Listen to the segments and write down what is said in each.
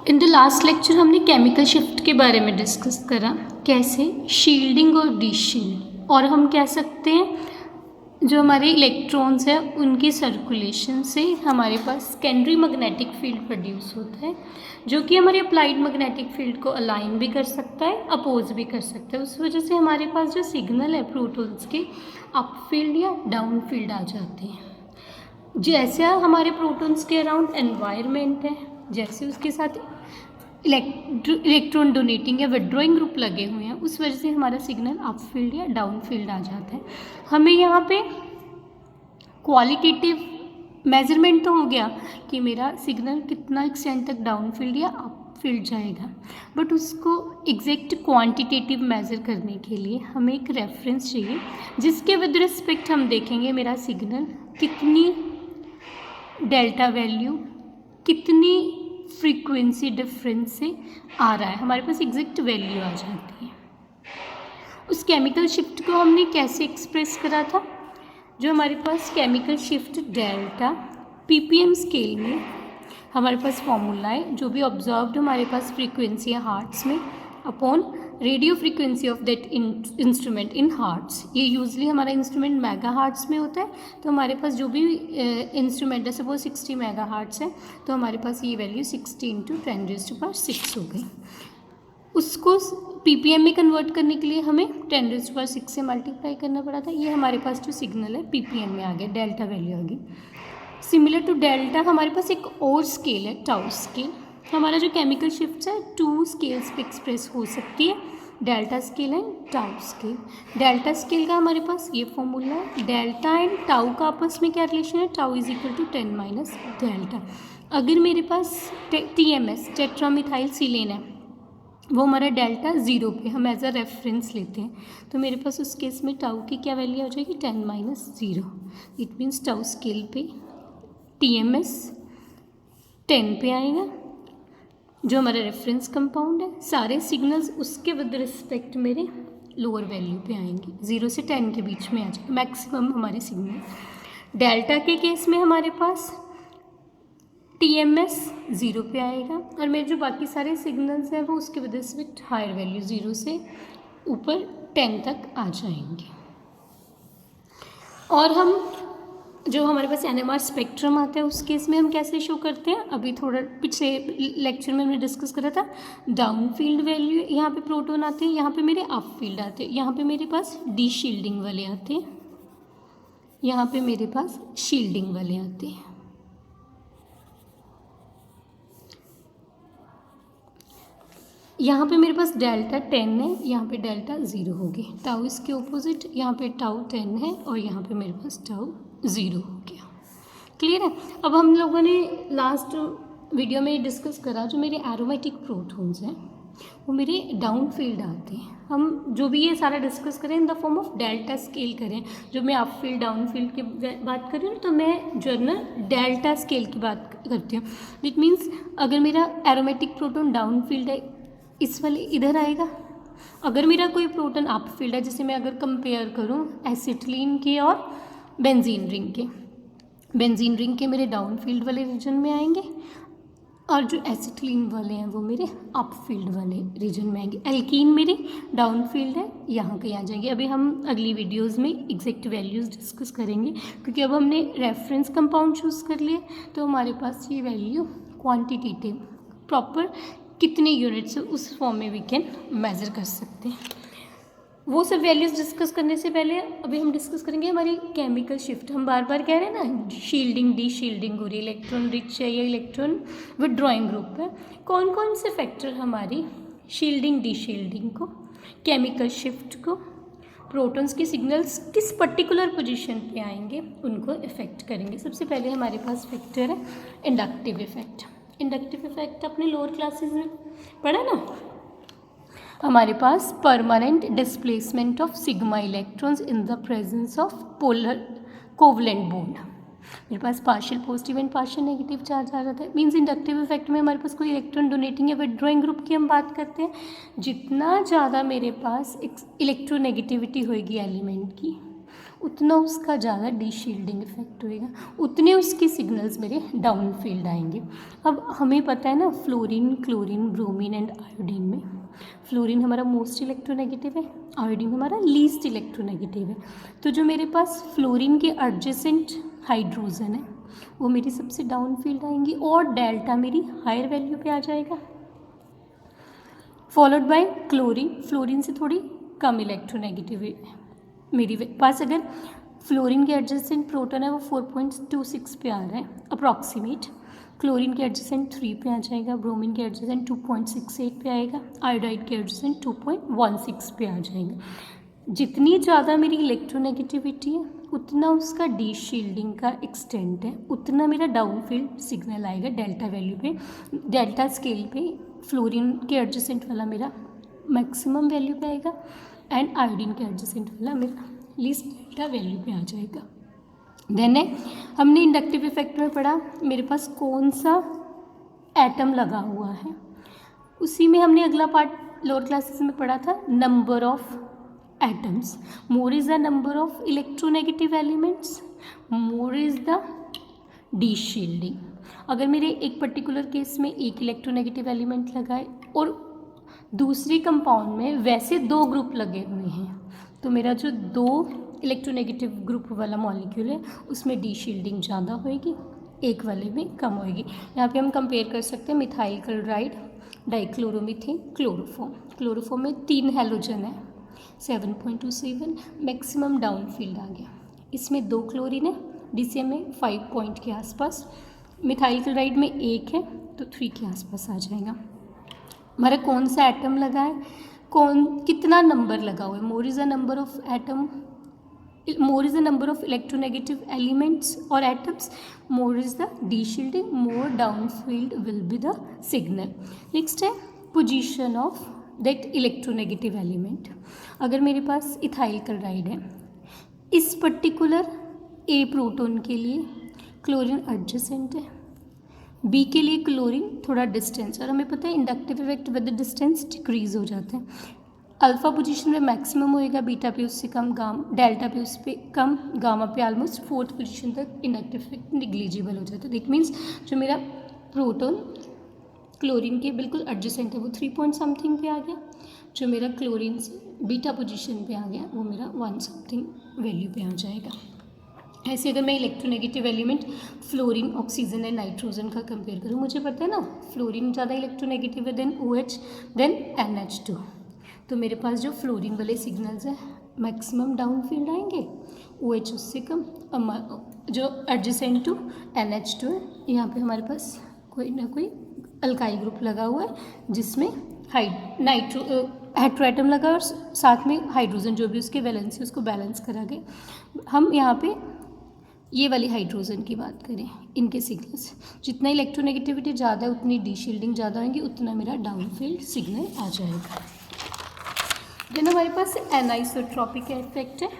In the last lecture हमने chemical shift के बारे में डिस्कस करा, कैसे शील्डिंग और डीशील्ड, और हम कह सकते हैं जो हमारे इलेक्ट्रॉन्स हैं उनकी सर्कुलेशन से हमारे पास सेकेंडरी मैग्नेटिक फील्ड प्रोड्यूस होता है, जो कि हमारे अप्लाइड मैग्नेटिक फील्ड को अलाइन भी कर सकता है, अपोज भी कर सकता है। उस वजह से हमारे पास जो सिग्नल है प्रोटॉन्स के अप फील्ड या डाउन फील्ड आ जाते हैं। जैसे हमारे प्रोटॉन्स के अराउंड एनवायरनमेंट है, जैसे उसके साथ इलेक्ट्रॉन डोनेटिंग या विड्रॉइंग ग्रुप लगे हुए हैं, उस वजह से हमारा सिग्नल अप फील्ड या डाउन फील्ड आ जाता है। हमें यहाँ पे क्वालिटेटिव मेजरमेंट तो हो गया कि मेरा सिग्नल कितना एक्सटेंट तक डाउन फील्ड या अप फील्ड जाएगा, बट उसको एग्जैक्ट क्वांटिटेटिव मेज़र करने के लिए हमें एक रेफरेंस चाहिए, जिसके विद रिस्पेक्ट हम देखेंगे मेरा सिग्नल कितनी डेल्टा वैल्यू, कितनी फ्रीक्वेंसी डिफरेंस से आ रहा है, हमारे पास एग्जैक्ट वैल्यू आ जाती है। उस केमिकल शिफ्ट को हमने कैसे एक्सप्रेस करा था, जो हमारे पास chemical shift delta PPM scale में हमारे पास फॉर्मूला है, जो भी ऑब्जर्व्ड हमारे पास फ्रीक्वेंसी है हार्ट्स में upon radio frequency of that instrument in hertz. ये यूजली हमारा इंस्ट्रूमेंट मेगा हार्ट्स में होता है, तो हमारे पास जो भी इंस्ट्रूमेंट है सपोज 60 मेगा हार्ट्स है, तो हमारे पास ये वैल्यू 60 × 10⁶ हो गई। उसको पीपीएम में कन्वर्ट करने के लिए हमें 10⁶ से मल्टीप्लाई करना पड़ा था। ये हमारे पास जो सिग्नल है पीपीएम में आ गया, डेल्टा वैल्यू आ गई। सिमिलर टू डेल्टा हमारे पास एक और स्केल है टाउ स्केल। हमारा जो केमिकल शिफ्ट है 2 स्केल्स पे एक्सप्रेस हो सकती है, delta scale and tau scale. Delta scale का हमारे पास ये फॉर्मूला है, डेल्टा एंड टाउ का आपस में क्या रिलेशन है, tau is equal to 10 - delta. अगर मेरे पास TMS टेट्रामिथाइल सिलेन है, वो हमारा डेल्टा 0 पे हम एज अ रेफरेंस लेते हैं, तो मेरे पास उस केस में टाउ की क्या वैल्यू आ जाएगी, 10 - 0। इट मीन्स टाउ स्केल पे TMS 10 पे आएगा, जो हमारा रेफरेंस कंपाउंड है। सारे सिग्नल्स उसके विद रिस्पेक्ट मेरे लोअर वैल्यू पे आएंगे, 0 से 10 के बीच में आ जाएगा मैक्सिमम हमारे सिग्नल। डेल्टा के केस में हमारे पास TMS 0 पे आएगा, और मेरे जो बाकी सारे सिग्नल्स हैं वो उसके विद रिस्पेक्ट हायर वैल्यू 0 से ऊपर 10 तक आ जाएंगे। और हम जो हमारे पास NMR स्पेक्ट्रम आता है उस केस में हम कैसे शो करते हैं, अभी थोड़ा पिछले लेक्चर में हमने डिस्कस करा था। डाउन फील्ड वैल्यू यहाँ पे प्रोटॉन आते हैं, यहाँ पे मेरे अप फील्ड आते हैं, यहाँ पे मेरे पास डी शील्डिंग वाले आते हैं, यहाँ पे मेरे पास शील्डिंग वाले आते हैं। यहाँ पे मेरे पास डेल्टा 10 है, यहाँ पे डेल्टा 0 होगी, टाउ इसके ऑपोजिट, यहाँ पे टाउ 10 है और यहाँ पे मेरे पास टाउ 0 हो गया। क्लियर है। अब हम लोगों ने लास्ट वीडियो में डिस्कस करा, जो मेरे एरोमेटिक प्रोटॉन्स हैं वो मेरे डाउन फील्ड आते हैं। हम जो भी ये सारा डिस्कस करें in the form of delta scale करें, जो मैं अप फील्ड डाउन फील्ड की बात कर रही हूँ, तो मैं जर्नल डेल्टा स्केल की बात करती हूँ। इट मीन्स अगर मेरा एरोमेटिक प्रोटॉन डाउन फील्ड है, इस वाले इधर आएगा। अगर मेरा कोई प्रोटॉन अप फील्ड है, जैसे मैं अगर कंपेयर करूँ एसिटिलीन के और बेंजीन रिंग के, बेंजीन रिंग के मेरे डाउन फील्ड वाले रीजन में आएंगे, और जो एसिटिलीन वाले हैं वो मेरे अप फील्ड वाले रीजन में आएंगे। एल्कीन मेरी डाउन फील्ड है, यहाँ कहीं आ जाएंगे। अभी हम अगली वीडियोस में एग्जैक्ट वैल्यूज़ डिस्कस करेंगे, क्योंकि अब हमने रेफरेंस कंपाउंड चूज़ कर लिए, तो हमारे पास ये वैल्यू क्वान्टिटेटिव प्रॉपर कितने यूनिट्स उस फॉर्म में वी कैन मेज़र कर सकते हैं। वो सब वैल्यूज़ डिस्कस करने से पहले अभी हम डिस्कस करेंगे हमारी केमिकल शिफ्ट। हम बार बार कह रहे हैं ना, शील्डिंग डी शील्डिंग हो रही है, इलेक्ट्रॉन रिच है या इलेक्ट्रॉन विड्रॉइंग ग्रुप है। कौन कौन से फैक्टर हमारी शील्डिंग डी शील्डिंग को, केमिकल शिफ्ट को, प्रोटॉन्स के सिग्नल्स किस पर्टिकुलर पोजीशन पे आएंगे, उनको इफेक्ट करेंगे। सबसे पहले हमारे पास फैक्टर है इंडक्टिव इफेक्ट। इंडक्टिव इफेक्ट अपने लोअर क्लासेस में पढ़ा ना, हमारे पास permanent displacement of sigma electrons in the presence of polar covalent bond. मेरे पास partial positive and partial negative charge आ जाता है। मीन्स इंडक्टिव इफेक्ट में हमारे पास कोई इलेक्ट्रॉन डोनेटिंग या विड्रॉइंग ग्रुप की हम बात करते हैं, जितना ज़्यादा मेरे पास इलेक्ट्रोनेगेटिविटी होएगी एलिमेंट की, उतना उसका ज़्यादा डीशील्डिंग इफेक्ट होएगा, उतने उसके सिग्नल्स मेरे डाउन फील्ड आएंगे। अब हमें पता है ना, fluorine, chlorine, bromine and iodine में फ्लोरीन हमारा मोस्ट इलेक्ट्रोनेगेटिव है, आयोडीन हमारा लीस्ट इलेक्ट्रोनेगेटिव है। तो जो मेरे पास फ्लोरीन के एडजेसेंट हाइड्रोजन है वो मेरी सबसे डाउन फील्ड आएंगी और डेल्टा मेरी हायर वैल्यू पे आ जाएगा, फॉलोड बाय क्लोरीन। फ्लोरीन से थोड़ी कम इलेक्ट्रोनेगेटिव है मेरी पास। अगर फ्लोरीन के एडजेसेंट प्रोटॉन है वो 4.26 पे आ रहा है अप्रॉक्सीमेट, क्लोरीन के एडजेसेंट 3 पे आ जाएगा, ब्रोमीन के एडजेसेंट 2.68 पे आएगा, आयोडाइड के एडजेसेंट 2.16 पे आ जाएगा। जितनी ज़्यादा मेरी इलेक्ट्रोनेगेटिविटी है उतना उसका डीशील्डिंग का एक्सटेंट है, उतना मेरा डाउन फील्ड सिग्नल आएगा डेल्टा वैल्यू पे, डेल्टा स्केल पे। फ्लोरीन के एडजेसेंट वाला मेरा मैक्सिमम वैल्यू पे आएगा एंड आयोडीन के एडजेसेंट वाला मेरा लीस्ट डेल्टा वैल्यू पे आ जाएगा। देन हमने इंडक्टिव इफेक्ट में पढ़ा मेरे पास कौन सा एटम लगा हुआ है, उसी में हमने अगला पार्ट लोअर क्लासेस में पढ़ा था, number of atoms. More is the number of electronegative elements, more is the deshielding. अगर मेरे एक पर्टिकुलर केस में एक इलेक्ट्रोनेगेटिव एलिमेंट लगा है और दूसरे कंपाउंड में वैसे 2 ग्रुप लगे हुए हैं, तो मेरा जो 2 इलेक्ट्रोनेगेटिव ग्रुप वाला मॉलिक्यूल है उसमें डीशील्डिंग ज़्यादा होएगी, एक वाले में कम होएगी। यहाँ पे हम कंपेयर कर सकते हैं methyl chloride, dichloromethane, chloroform. Chloroform में 3 हैलोजन है, 7.27 मैक्सिमम डाउन फील्ड आ गया। इसमें 2 क्लोरीन है, DCM में 5 पॉइंट के आसपास, मिथाइल क्लोराइड में 1 है तो 3 के आसपास आ जाएगा। हमारा कौन सा एटम लगा है, कितना नंबर लगा हुआ है, more is the number of atom, more is the number of electronegative elements और atoms, more is the deshielding, more down field will be the signal. Next है position of that electronegative element. अगर मेरे पास ethyl chloride है, इस particular ए proton के लिए chlorine adjacent है, B के लिए क्लोरीन थोड़ा डिस्टेंस, और हमें पता है inductive effect with distance decrease हो जाते हैं। अल्फा पोजीशन में मैक्सिमम होएगा, बीटा पे उससे कम, डेल्टा पे उस पे कम, गामा पे ऑलमोस्ट 4th पोजीशन तक इंडक्टिव इफेक्ट निग्लिजिबल हो जाता है। दैट मीन्स जो मेरा प्रोटोन क्लोरीन के बिल्कुल एडजेसेंट है वो 3 पॉइंट समथिंग पे आ गया, जो मेरा क्लोरीन से बीटा पोजीशन पे आ गया वो मेरा 1 समथिंग वैल्यू पे आ जाएगा। ऐसे अगर मैं electronegative element fluorine, oxygen and nitrogen का कंपेयर करूँ, मुझे पता है ना फ्लोरीन ज़्यादा इलेक्ट्रोनेगेटिव है देन OH देन NH2, तो मेरे पास जो फ्लोरीन वाले सिग्नल्स हैं मैक्सिमम डाउन फील्ड आएंगे, OH उससे कम, जो एडजेसेंट टू NH2 है, यहाँ पे हमारे पास कोई ना कोई अल्काइल ग्रुप लगा हुआ है जिसमें हेट्रोएटम लगा और साथ में हाइड्रोजन जो भी उसके वैलेंसी उसको बैलेंस करा के हम यहाँ पे ये वाली हाइड्रोजन की बात करें, इनके सिग्नल्स जितना इलेक्ट्रोनेगेटिविटी ज़्यादा है उतनी डीशील्डिंग ज़्यादा होंगी, उतना मेरा डाउन फील्ड सिग्नल आ जाएगा। देन हमारे पास एनाइसोट्रॉपिक इफेक्ट है।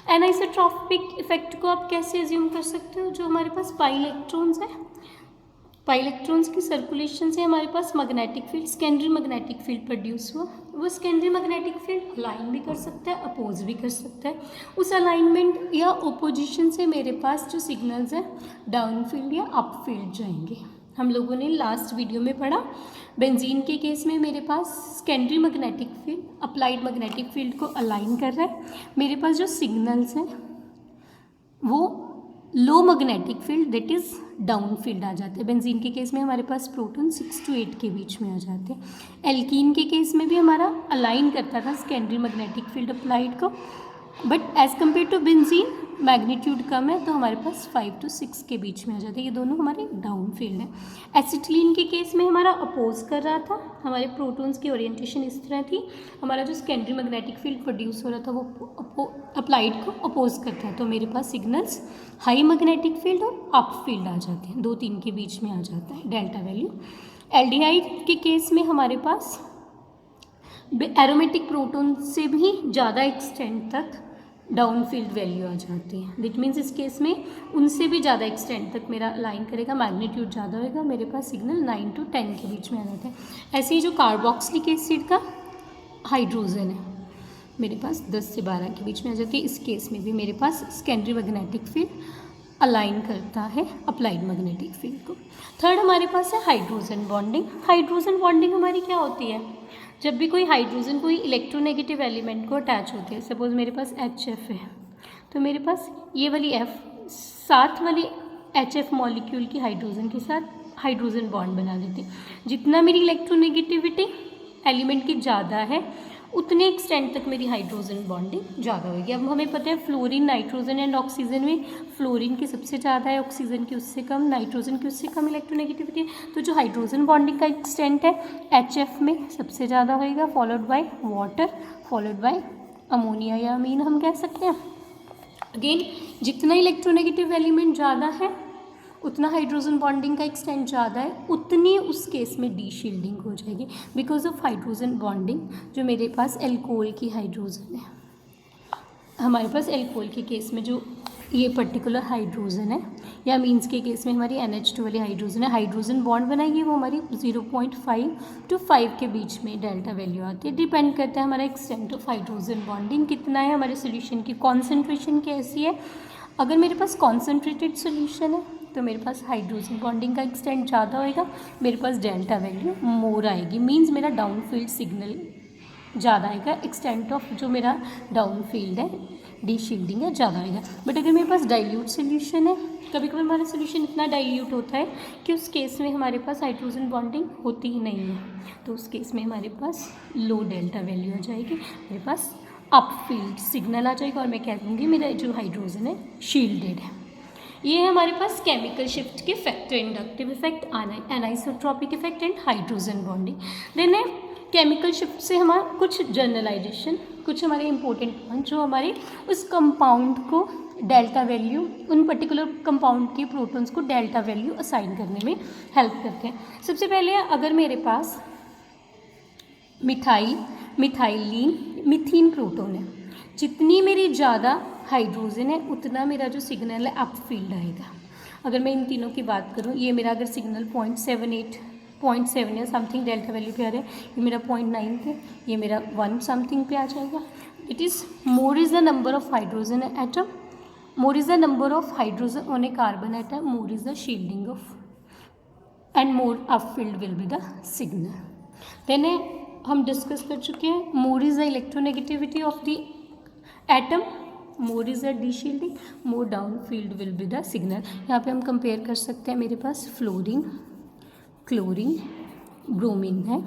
एनाइसोट्रॉपिक इफेक्ट को आप कैसे एज्यूम कर सकते हो, जो हमारे पास पाई इलेक्ट्रॉन्स है, पाई इलेक्ट्रॉन्स की सर्कुलेशन से हमारे पास magnetic field, secondary magnetic field produce हुआ, वो सेकेंडरी मैग्नेटिक फील्ड अलाइन भी कर सकता है, अपोज भी कर सकता है। उस अलाइनमेंट या ओपोजिशन से मेरे पास जो सिग्नल्स हैं डाउन फील्ड या अप फील्ड जाएंगे। हम लोगों ने लास्ट वीडियो में पढ़ा बेंजीन के केस में मेरे पास secondary magnetic field applied magnetic field को अलाइन कर रहा है, मेरे पास जो सिग्नल्स हैं वो low magnetic field that is down field आ जाते हैं। बेंजीन के केस में हमारे पास प्रोटॉन 6 to 8 के बीच में आ जाते हैं। एल्कीन के केस में भी हमारा अलाइन करता था सेकेंडरी मैग्नेटिक फील्ड अप्लाइड को, but as compare to benzene magnitude कम है तो हमारे पास 5 to 6 के बीच में आ जाते हैं। ये दोनों हमारे डाउन फील्ड हैं। एसिटिलीन के केस में हमारा अपोज कर रहा था, हमारे प्रोटॉन्स की ओरिएंटेशन इस तरह थी, हमारा जो सेकेंडरी मैग्नेटिक फील्ड प्रोड्यूस हो रहा था वो अप्लाइड को अपोज करता है, तो मेरे पास सिग्नल्स हाई मैग्नेटिक फील्ड और अप फील्ड आ जाते हैं, 2-3 के बीच में आ जाता है डेल्टा वैल्यू। एल्डिहाइड के केस में हमारे पास एरोमेटिक प्रोटॉन से भी ज़्यादा एक्सटेंट तक डाउन फील्ड वैल्यू आ जाती है। दैट मीन्स इस केस में उनसे भी ज़्यादा एक्सटेंट तक मेरा अलाइन करेगा, मैग्नीट्यूड ज़्यादा होगा, मेरे पास सिग्नल 9 to 10 के बीच में आ जाता है। ऐसे ही जो कार्बोक्सिलिक एसिड का हाइड्रोजन है, मेरे पास 10 से 12 के बीच में आ जाती है। इस केस में भी मेरे पास सेकेंडरी मैग्नेटिक फील्ड अलाइन करता है अप्लाइड मैग्नेटिक फील्ड को। थर्ड हमारे पास है हाइड्रोजन बॉन्डिंग। हाइड्रोजन बॉन्डिंग हमारी क्या होती है, जब भी कोई हाइड्रोजन कोई इलेक्ट्रोनेगेटिव एलिमेंट को अटैच होते हैं, सपोज मेरे पास HF है, तो मेरे पास ये वाली F साथ वाली HF मॉलिक्यूल की हाइड्रोजन के साथ हाइड्रोजन बॉन्ड बना देती है। जितना मेरी इलेक्ट्रोनेगेटिविटी एलिमेंट की ज़्यादा है उतने एक्सटेंट तक मेरी हाइड्रोजन बॉन्डिंग ज़्यादा होगी। अब हमें पता है फ्लोरीन, नाइट्रोजन एंड ऑक्सीजन में फ्लोरीन की सबसे ज़्यादा है, ऑक्सीजन की उससे कम, नाइट्रोजन की उससे कम इलेक्ट्रोनेगेटिविटी है। तो जो हाइड्रोजन बॉन्डिंग का एक्सटेंट है HF में सबसे ज़्यादा होएगा, followed by water, followed by ammonia या अमीन हम कह सकते हैं। अगेन जितना इलेक्ट्रोनेगेटिव एलिमेंट ज़्यादा है उतना हाइड्रोजन बॉन्डिंग का एक्सटेंट ज़्यादा है, उतनी उस केस में डी शील्डिंग हो जाएगी बिकॉज ऑफ हाइड्रोजन बॉन्डिंग। जो मेरे पास एल्कोहल की हाइड्रोजन है, हमारे पास एल्कोहल के केस में जो ये पर्टिकुलर हाइड्रोजन है या मीन्स के केस में हमारी NH2 वाली हाइड्रोजन है, हाइड्रोजन बॉन्ड बनाएगी वो हमारी 0.5 to 5 के बीच में डेल्टा वैल्यू आती है। डिपेंड करता है हमारा एक्सटेंट ऑफ हाइड्रोजन बॉन्डिंग कितना है, हमारे सोल्यूशन की कॉन्सेंट्रेशन कैसी है। अगर मेरे पास कॉन्सेंट्रेटेड सोल्यूशन है तो मेरे पास हाइड्रोजन बॉन्डिंग का एक्सटेंट ज़्यादा होएगा, मेरे पास डेल्टा वैल्यू मोर आएगी, मीन्स मेरा डाउन फील्ड सिग्नल ज़्यादा आएगा, एक्सटेंट ऑफ जो मेरा डाउन फील्ड है डी शील्डिंग है ज़्यादा आएगा। बट अगर मेरे पास डाइल्यूट सोल्यूशन है, कभी कभी हमारा सोल्यूशन इतना डाइल्यूट होता है कि उस केस में हमारे पास हाइड्रोजन बॉन्डिंग होती ही नहीं है, तो उस केस में हमारे पास लो डेल्टा वैल्यू आ जाएगी, मेरे पास अप फील्ड सिग्नल आ जाएगा और मैं कह दूँगी मेरा जो हाइड्रोजन है शील्डेड है। ये है हमारे पास केमिकल शिफ्ट के factor, inductive effect, anisotropic effect and hydrogen bonding. Then है केमिकल शिफ्ट से हमारा कुछ जर्नलाइजेशन, कुछ हमारे इंपॉर्टेंट पॉइंट जो हमारे उस कंपाउंड को डेल्टा वैल्यू, उन पर्टिकुलर कंपाउंड के प्रोटॉन्स को डेल्टा वैल्यू असाइन करने में हेल्प करते हैं। सबसे पहले अगर मेरे पास मिथाइल, मिथाइलिन, मिथीन प्रोटॉन है, जितनी मेरी ज़्यादा हाइड्रोजन है उतना मेरा जो सिग्नल है अप फील्ड आएगा। अगर मैं इन तीनों की बात करूँ, ये मेरा अगर सिग्नल 0.7 या समथिंग डेल्टा वैल्यू पे आ रहा है, ये मेरा 0.9 पे, ये मेरा 1 समथिंग पे आ जाएगा। It is more is the number of hydrogen atom, more is the number of hydrogen on a carbon atom, more is the shielding of and more up field will be the signal. Then हम discuss कर चुके हैं more is the electronegativity of the atom, more is the deshielding, more down field will be the signal. यहाँ पे हम compare कर सकते हैं, मेरे पास फ्लोरीन, क्लोरीन, ब्रोमीन है,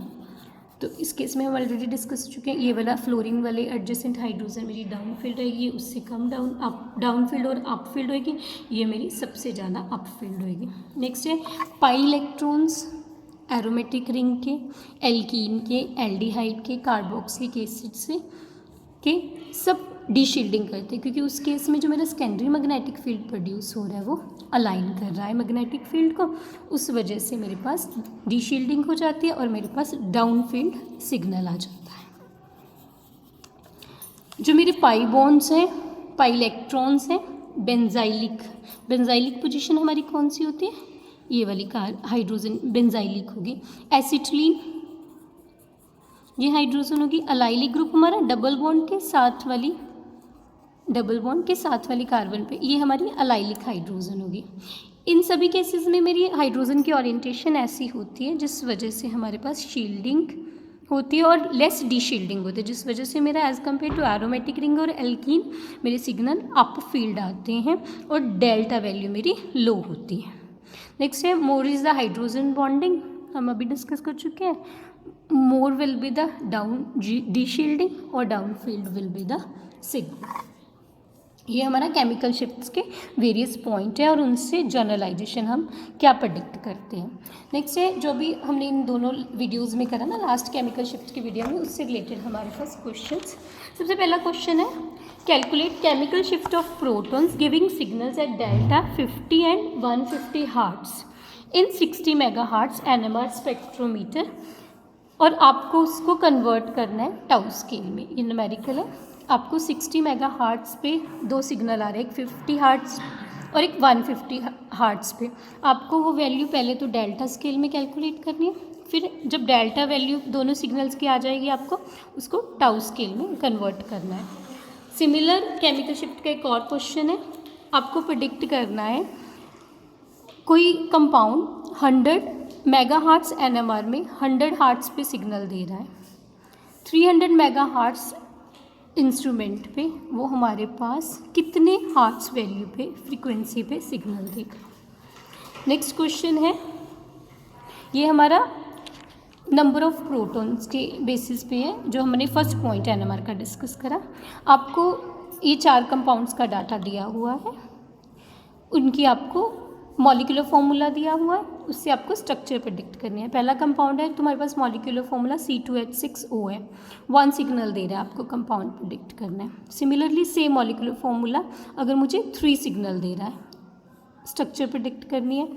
तो इस केस में हम ऑलरेडी डिस्कस चुके हैं। ये वाला फ्लोरीन वाले एडजेसेंट हाइड्रोजन मेरी डाउन फील्ड रहेगी, उससे कम डाउन फील्ड और अप फील्ड होगी, ये मेरी सबसे ज़्यादा अप फील्ड होगी। नेक्स्ट है पाई इलेक्ट्रॉन्स एरोमेटिक रिंग के, एल्कीन के, एल्डिहाइड के, कार्बोक्सिलिक एसिड से के सब डी शील्डिंग करते हैं, क्योंकि उस केस में जो मेरा सेकेंडरी मैग्नेटिक फील्ड प्रोड्यूस हो रहा है वो अलाइन कर रहा है मैग्नेटिक फील्ड को, उस वजह से मेरे पास डी शील्डिंग हो जाती है और मेरे पास डाउन फील्ड सिग्नल आ जाता है। जो मेरे पाई बॉन्ड्स हैं, पाई इलेक्ट्रॉन्स हैं, बेंजाइलिक पोजीशन हमारी कौन सी होती है, ये वाली हाइड्रोजन बेंजाइलिक होगी। एसिटिलीन ये हाइड्रोजन होगी। अलाइलिक ग्रुप हमारा डबल बॉन्ड के साथ वाली कार्बन पे, ये हमारी अलाइलिक हाइड्रोजन होगी। इन सभी केसेस में मेरी हाइड्रोजन की ओरिएंटेशन ऐसी होती है जिस वजह से हमारे पास शील्डिंग होती है और लेस डी शील्डिंग होती है, जिस वजह से मेरा as compare to aromatic ring और एल्कीन मेरे सिग्नल अप फील्ड आते हैं और डेल्टा वैल्यू मेरी लो होती है। नेक्स्ट है more is the hydrogen bonding, हम अभी डिस्कस कर चुके हैं। More will be the down deshielding और down field will be the signal. ये हमारा केमिकल शिफ्ट्स के वेरियस पॉइंट है और उनसे जनरलाइजेशन हम क्या प्रेडिक्ट करते हैं। नेक्स्ट है जो भी हमने इन दोनों वीडियोस में करा ना, लास्ट केमिकल शिफ्ट के वीडियो में, उससे रिलेटेड हमारे पास क्वेश्चंस। सबसे पहला क्वेश्चन है calculate chemical shift of protons giving signals eight delta 50 and 150 hertz in 60 megahertz NMR spectrometer, और आपको उसको कन्वर्ट करना है टाउ स्केल में। ये न्यूमेरिकल है। आपको 60 मेगाहर्ट्ज पे दो सिग्नल आ रहे हैं, एक 50 हर्ट्ज और एक 150 हर्ट्ज़ पे। आपको वो वैल्यू पहले तो डेल्टा स्केल में कैलकुलेट करनी है, फिर जब डेल्टा वैल्यू दोनों सिग्नल्स की आ जाएगी आपको उसको टाउ स्केल में कन्वर्ट करना है। सिमिलर केमिकल शिफ्ट का एक और क्वेश्चन है, आपको प्रेडिक्ट करना है कोई कंपाउंड 100 मेगाहर्ट्ज़ एनएमआर में 100 हर्ट्ज़ पे सिग्नल दे रहा है, 300 मेगाहर्ट्ज़ इंस्ट्रूमेंट पे वो हमारे पास कितने हर्ट्ज़ वैल्यू पे फ्रीक्वेंसी पे सिग्नल देगा। नेक्स्ट क्वेश्चन है, ये हमारा नंबर ऑफ प्रोटॉन्स के बेसिस पे है, जो हमने फर्स्ट पॉइंट एनएमआर का डिस्कस करा। आपको ये 4 कंपाउंड्स का डाटा दिया हुआ है, उनकी आपको मॉलिक्यूलर फॉर्मूला दिया हुआ है, उससे आपको स्ट्रक्चर प्रेडिक्ट करनी है। पहला कंपाउंड है, तुम्हारे पास मॉलिक्यूलर फॉर्मूला C2H6O है, 1 सिग्नल दे रहा है, आपको कंपाउंड प्रेडिक्ट करना है। सिमिलरली सेम मॉलिक्यूलर फॉर्मूला अगर मुझे 3 सिग्नल दे रहा है, स्ट्रक्चर प्रेडिक्ट करनी है।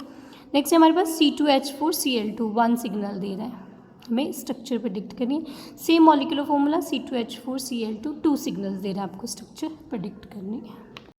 नेक्स्ट हमारे पास C2H4Cl2 1 सिग्नल दे रहा है, हमें स्ट्रक्चर प्रेडिक्ट करनी है। Same molecular formula C2H4Cl2 2 signals दे रहा है, आपको स्ट्रक्चर प्रेडिक्ट करनी है।